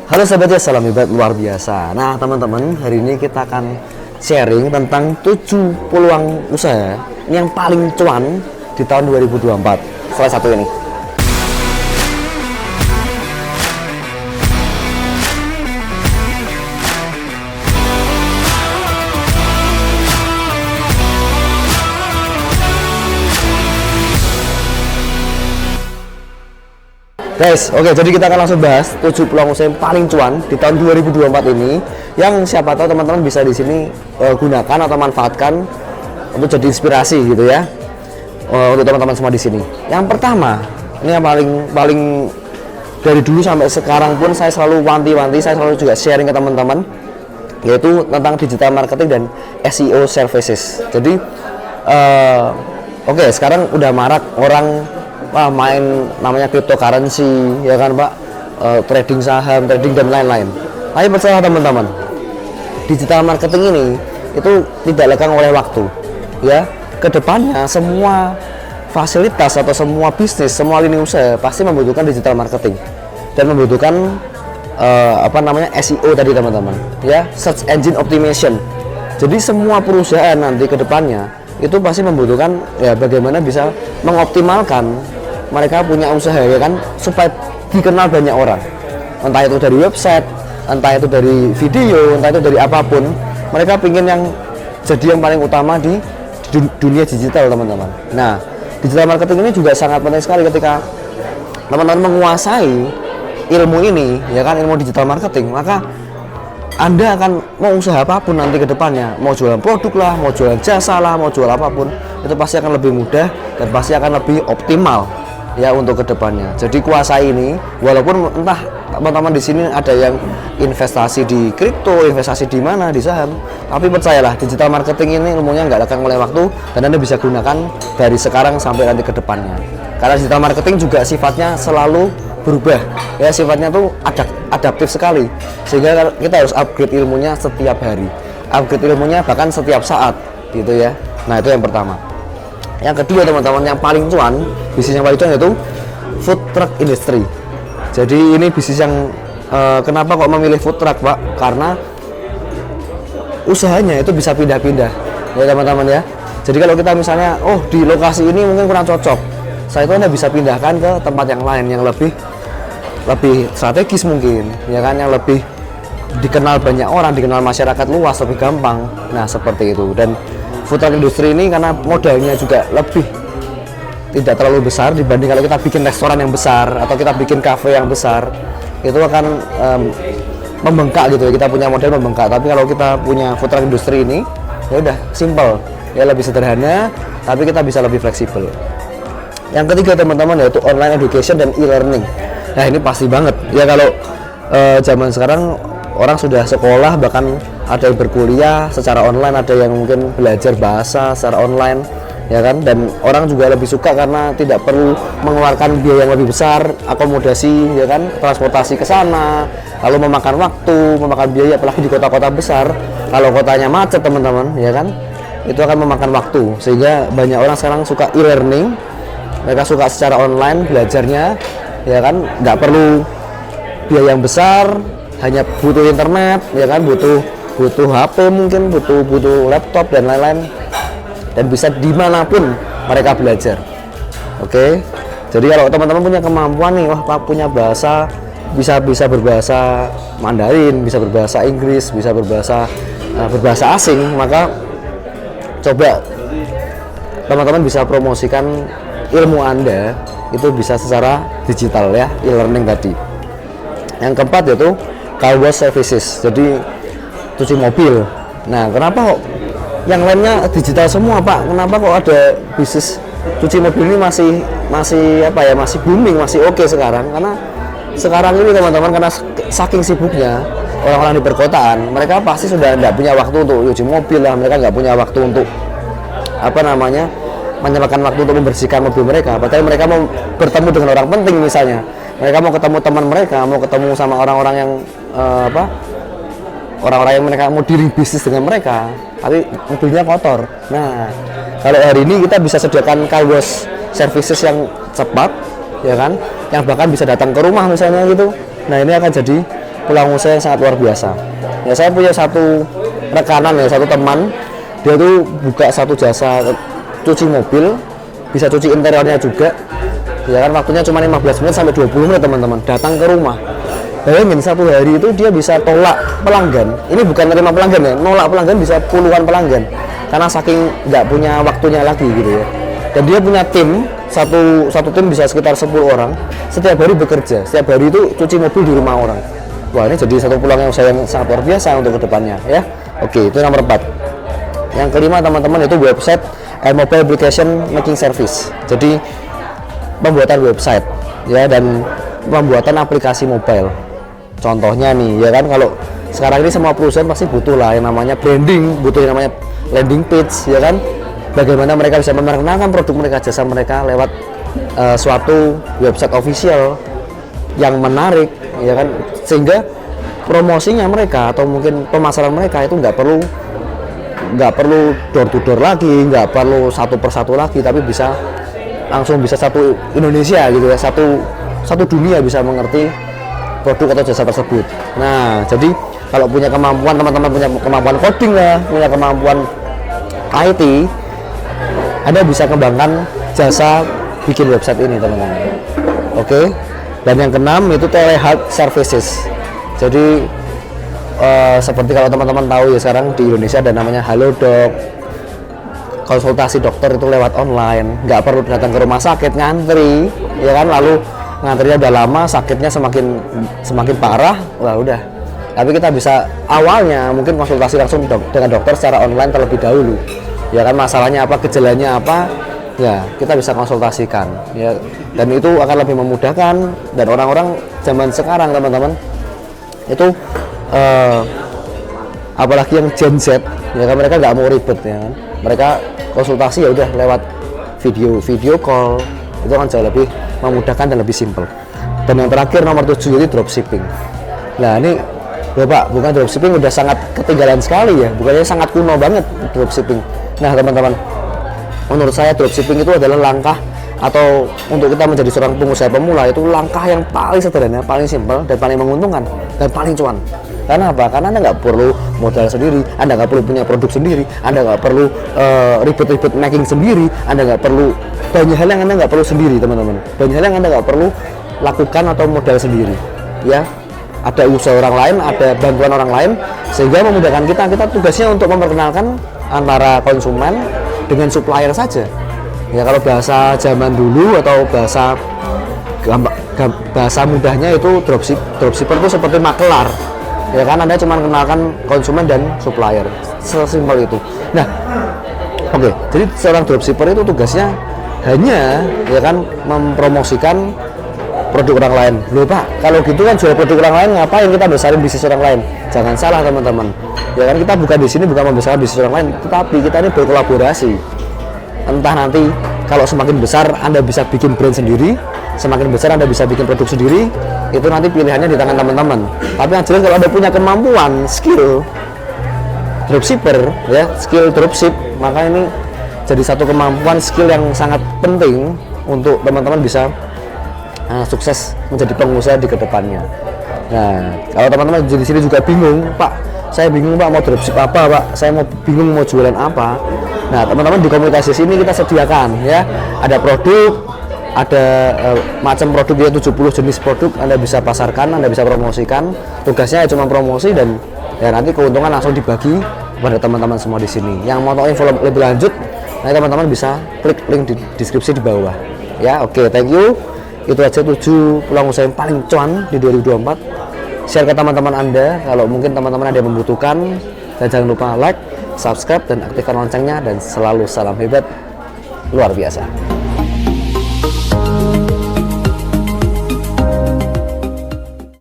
Halo sahabat ya, salam hebat luar biasa. Nah teman-teman, hari ini kita akan sharing tentang 7 peluang usaha yang paling cuan di tahun 2024. Salah satu ini. Guys, oke, jadi kita akan langsung bahas 7 peluang usaha yang paling cuan di tahun 2024 ini, yang siapa tahu teman-teman bisa di sini gunakan atau manfaatkan untuk jadi inspirasi gitu ya, untuk teman-teman semua di sini. Yang pertama, ini yang paling dari dulu sampai sekarang pun saya selalu wanti-wanti, saya selalu juga sharing ke teman-teman, yaitu tentang digital marketing dan SEO services. Jadi oke, sekarang udah marak orang main namanya cryptocurrency, ya kan Pak, trading saham, trading dan lain-lain. Tapi percaya teman-teman, digital marketing ini itu tidak lekang oleh waktu. Ya, kedepannya semua fasilitas atau semua bisnis, semua lini usaha pasti membutuhkan digital marketing dan membutuhkan SEO tadi teman-teman. Ya, search engine optimization. Jadi semua perusahaan nanti kedepannya itu pasti membutuhkan ya bagaimana bisa mengoptimalkan mereka punya usaha, ya kan, supaya dikenal banyak orang, entah itu dari website, entah itu dari video, entah itu dari apapun. Mereka ingin yang jadi yang paling utama di dunia digital teman-teman. Nah, digital marketing ini juga sangat penting sekali ketika teman-teman menguasai ilmu ini, ya kan, ilmu digital marketing, maka Anda akan mau usaha apapun nanti ke depannya, mau jualan produk lah, mau jualan jasa lah, mau jual apapun, itu pasti akan lebih mudah dan pasti akan lebih optimal ya untuk kedepannya. Jadi kuasai ini, walaupun entah teman-teman di sini ada yang investasi di kripto, investasi di mana, di saham, tapi percayalah digital marketing ini ilmunya nggak lekang oleh waktu dan Anda bisa gunakan dari sekarang sampai nanti ke depannya. Karena digital marketing juga sifatnya selalu berubah, ya, sifatnya tuh adaptif sekali, sehingga kita harus upgrade ilmunya setiap hari, upgrade ilmunya bahkan setiap saat gitu ya. Nah, itu yang pertama. Yang kedua teman-teman, yang paling cuan, bisnis yang paling cuan yaitu food truck industry. Jadi ini bisnis yang kenapa kok memilih food truck Pak? Karena usahanya itu bisa pindah-pindah ya teman-teman ya. Jadi kalau kita misalnya di lokasi ini mungkin kurang cocok, saya itu Anda bisa pindahkan ke tempat yang lain yang lebih strategis mungkin, ya kan, yang lebih dikenal banyak orang, dikenal masyarakat luas, lebih gampang. Nah, seperti itu. Dan food truck industry ini karena modalnya juga lebih tidak terlalu besar dibanding kalau kita bikin restoran yang besar atau kita bikin cafe yang besar, itu akan membengkak gitu ya, kita punya modal membengkak. Tapi kalau kita punya food truck industry ini, ya udah simple, ya lebih sederhana, tapi kita bisa lebih fleksibel. Yang ketiga teman-teman yaitu online education dan e-learning. Nah, ini pasti banget ya, kalau zaman sekarang orang sudah sekolah, bahkan ada yang berkuliah secara online, ada yang mungkin belajar bahasa secara online, ya kan, dan orang juga lebih suka karena tidak perlu mengeluarkan biaya yang lebih besar, akomodasi, ya kan, transportasi ke sana, lalu memakan waktu, memakan biaya, apalagi di kota-kota besar. Kalau kotanya macet teman-teman, ya kan, itu akan memakan waktu, sehingga banyak orang sekarang suka e-learning. Mereka suka secara online belajarnya, ya kan, nggak perlu biaya yang besar, hanya butuh internet, ya kan, butuh HP mungkin, butuh laptop dan lain-lain, dan bisa dimanapun mereka belajar. Oke, jadi kalau teman-teman punya kemampuan nih, punya bahasa, bisa berbahasa Mandarin, bisa berbahasa Inggris, bisa berbahasa asing, maka coba teman-teman bisa promosikan ilmu Anda itu bisa secara digital ya, e-learning tadi. Yang keempat yaitu car wash services, jadi cuci mobil. Nah, kenapa kok yang lainnya digital semua Pak? Kenapa kok ada bisnis cuci mobil ini masih booming, masih oke sekarang? Karena sekarang ini teman-teman, karena saking sibuknya orang-orang di perkotaan, mereka pasti sudah tidak punya waktu untuk cuci mobil lah, mereka nggak punya waktu untuk menyempatkan waktu untuk membersihkan mobil mereka. Padahal mereka mau bertemu dengan orang penting, misalnya mereka mau ketemu teman mereka, mau ketemu sama orang-orang yang orang-orang yang mereka mau diri bisnis dengan mereka, tapi mobilnya kotor. Nah, kalau hari ini kita bisa sediakan car wash services yang cepat, ya kan, yang bahkan bisa datang ke rumah misalnya gitu. Nah, ini akan jadi peluang usaha yang sangat luar biasa. Ya, saya punya satu rekanan ya, satu teman, dia tuh buka satu jasa cuci mobil, bisa cuci interiornya juga. Ya kan, waktunya cuma 15 menit sampai 20 menit teman-teman, datang ke rumah. Bayangin satu hari itu dia bisa tolak pelanggan. Ini bukan terima pelanggan ya, nolak pelanggan bisa puluhan pelanggan. Karena saking nggak punya waktunya lagi gitu ya. Dan dia punya tim, satu tim bisa sekitar 10 orang. Setiap hari bekerja, setiap hari itu cuci mobil di rumah orang. Wah, ini jadi satu peluang yang sangat luar biasa untuk kedepannya ya. Oke, itu nomor 4. Yang kelima teman-teman itu website and mobile application making service. Jadi pembuatan website ya dan pembuatan aplikasi mobile. Contohnya nih ya kan, kalau sekarang ini semua perusahaan pasti butuh lah yang namanya branding, butuh yang namanya landing page ya kan. Bagaimana mereka bisa memperkenalkan produk mereka, jasa mereka lewat suatu website official yang menarik ya kan, sehingga promosinya mereka atau mungkin pemasaran mereka itu nggak perlu door to door lagi, nggak perlu satu persatu lagi, tapi bisa langsung bisa satu Indonesia gitu ya, satu dunia bisa mengerti produk atau jasa tersebut. Nah, jadi kalau punya kemampuan, teman-teman punya kemampuan coding lah, punya kemampuan IT, Anda bisa kembangkan jasa bikin website ini teman-teman. Oke. Dan yang keenam itu telehealth services. Jadi seperti kalau teman-teman tahu ya, sekarang di Indonesia ada namanya Halodoc. Konsultasi dokter itu lewat online, nggak perlu datang ke rumah sakit ngantri, ya kan, lalu ngantrinya udah lama, sakitnya semakin parah, wah udah. Tapi kita bisa awalnya mungkin konsultasi langsung dengan dokter secara online terlebih dahulu, ya kan, masalahnya apa, gejalanya apa, ya kita bisa konsultasikan, ya, dan itu akan lebih memudahkan. Dan orang-orang zaman sekarang teman-teman itu apalagi yang Gen Z, ya kan, mereka nggak mau ribet ya kan, mereka konsultasi ya udah lewat video call, itu kan jauh lebih memudahkan dan lebih simpel. Dan yang terakhir nomor 7 itu dropshipping. Nah ini Bapak, bukan dropshipping udah sangat ketinggalan sekali ya, bukannya sangat kuno banget dropshipping. Nah teman-teman, menurut saya dropshipping itu adalah langkah, atau untuk kita menjadi seorang pengusaha pemula itu langkah yang paling sederhana, paling simpel, dan paling menguntungkan, dan paling cuan. Karena apa? Karena Anda nggak perlu modal sendiri, Anda nggak perlu punya produk sendiri, Anda nggak perlu ribet-ribet making sendiri, Anda nggak perlu banyak hal yang Anda nggak perlu sendiri teman-teman. Banyak hal yang Anda nggak perlu lakukan atau modal sendiri. Ya, ada usaha orang lain, ada bantuan orang lain, sehingga memudahkan kita. Kita tugasnya untuk memperkenalkan antara konsumen dengan supplier saja. Ya, kalau bahasa zaman dulu atau bahasa mudahnya itu dropshipper itu seperti makelar. Ya kan, Anda cuma kenalkan konsumen dan supplier, sesimpel itu. Nah, oke, jadi seorang dropshipper itu tugasnya hanya ya kan mempromosikan produk orang lain. Loh Pak, kalau gitu kan jual produk orang lain, ngapain kita besarin bisnis orang lain? Jangan salah teman-teman. Ya kan, kita bukan di sini bukan membesarkan bisnis orang lain, tetapi kita ini berkolaborasi. Entah nanti kalau semakin besar Anda bisa bikin brand sendiri, semakin besar Anda bisa bikin produk sendiri, itu nanti pilihannya di tangan teman-teman. Tapi yang jelas kalau Anda punya kemampuan, skill dropshipper ya, skill dropship, maka ini jadi satu kemampuan skill yang sangat penting untuk teman-teman bisa sukses menjadi pengusaha di kedepannya. Nah, kalau teman-teman di sini juga bingung, Pak, saya bingung Pak mau dropship apa Pak, saya bingung mau jualan apa. Nah teman-teman, di komunitas sini kita sediakan ya, ada produk, ada macam produk ya, 70 jenis produk Anda bisa pasarkan, Anda bisa promosikan. Tugasnya cuma promosi, dan ya nanti keuntungan langsung dibagi kepada teman-teman semua di sini. Yang mau tahu info lebih lanjut, nanti teman-teman bisa klik link di deskripsi di bawah ya. Oke, thank you. Itu aja 7 peluang usaha yang paling cuan di 2024. Share ke teman-teman Anda kalau mungkin teman-teman ada yang membutuhkan, dan jangan lupa like, subscribe, dan aktifkan loncengnya. Dan selalu salam hebat luar biasa.